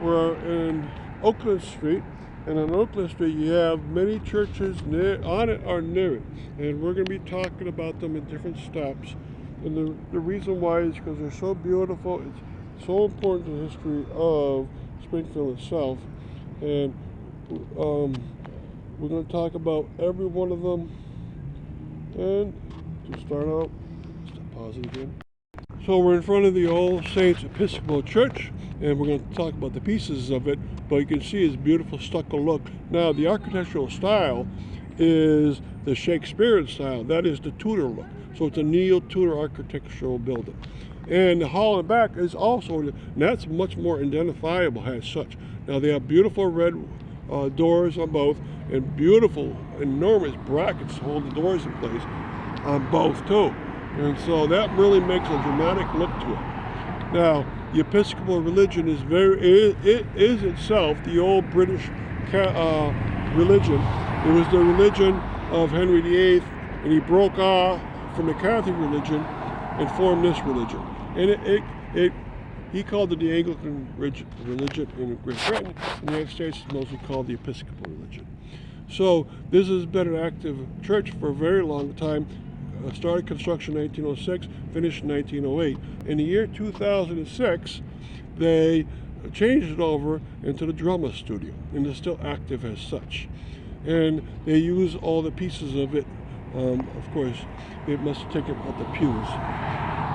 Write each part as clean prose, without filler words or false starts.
we're in Oakland Street, and on Oakland Street you have many churches on it or near it, and we're going to be talking about them in different stops. And the reason why is because they're so beautiful. It's so important to the history of Springfield itself, and we're going to talk about every one of them. And to start out, pause it again. So we're in front of the All Saints Episcopal Church, and we're going to talk about the pieces of it, but you can see it's beautiful stucco look. Now, the architectural style is the Shakespearean style. That is the Tudor look. So it's a neo-Tudor architectural building. And the hall in the back is also, and that's much more identifiable as such. Now, they have beautiful red doors on both, and beautiful, enormous brackets hold the doors in place on both, too. And so that really makes a dramatic look to it. Now, the Episcopal religion is it is itself the old British religion. It was the religion of Henry VIII, and he broke off from the Catholic religion and formed this religion. And he called it the Anglican religion in Great Britain. In the United States, it's mostly called the Episcopal religion. So this has been an active church for a very long time. Started construction in 1906, finished in 1908. In the year 2006, they changed it over into the drama studio, and it's still active as such. And they use all the pieces of it. Of course, it must have taken out the pews.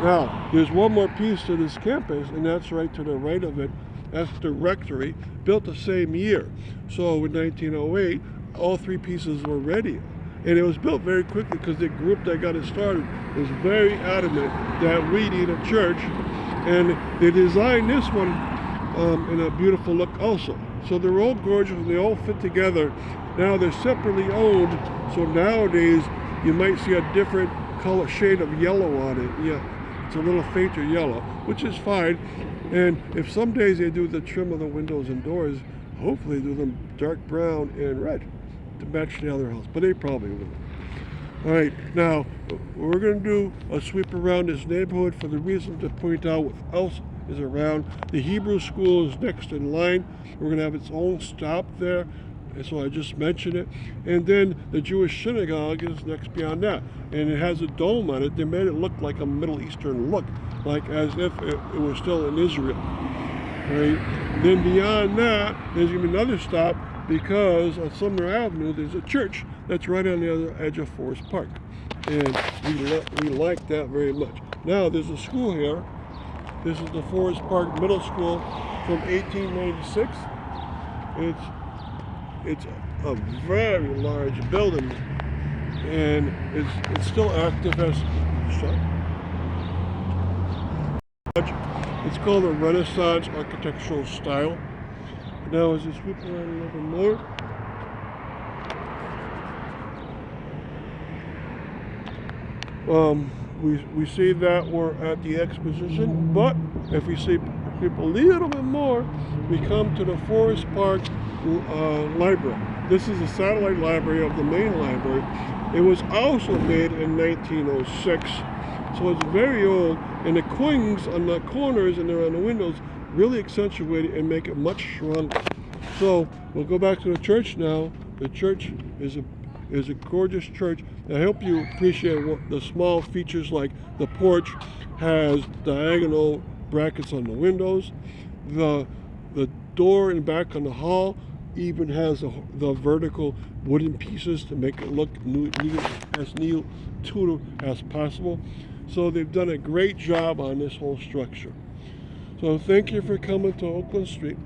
Now, there's one more piece to this campus, and that's right to the right of it. That's the rectory, built the same year. So in 1908, all three pieces were ready. And it was built very quickly because the group that got it started was very adamant that we need a church. And they designed this one in a beautiful look also. So they're all gorgeous and they all fit together. Now they're separately owned, so nowadays you might see a different color shade of yellow on it. Yeah, it's a little fainter yellow, which is fine. And if some days they do the trim of the windows and doors, hopefully do them dark brown and red to match the other house, but they probably will. All right, now we're going to do a sweep around this neighborhood for the reason to point out what else is around. The Hebrew school is next in line. We're going to have its own stop there, and so I just mentioned it. And then the Jewish synagogue is next beyond that, and it has a dome on it. They made it look like a Middle Eastern look, like as if it was still in Israel. All right. Then beyond that, there's going to be another stop, because on Sumner Avenue there's a church that's right on the other edge of Forest Park, and we like that very much. Now there's a school here. This is the Forest Park Middle School from 1896. It's a very large building, and it's still active as such. It's called a Renaissance architectural style. Now, as we sweep around a little bit more, we see that we're at the exposition, but if we sweep a little bit more, we come to the Forest Park Library. This is a satellite library of the main library. It was also made in 1906, so it's very old, and the quoins on the corners and around the windows really accentuate it and make it much stronger. So we'll go back to the church now. The church is a gorgeous church. To help you appreciate what the small features, like the porch has diagonal brackets on the windows. The door in the back on the hall even has the vertical wooden pieces to make it look as neo-Tudor as possible. So they've done a great job on this whole structure. So thank you for coming to Oakland Street.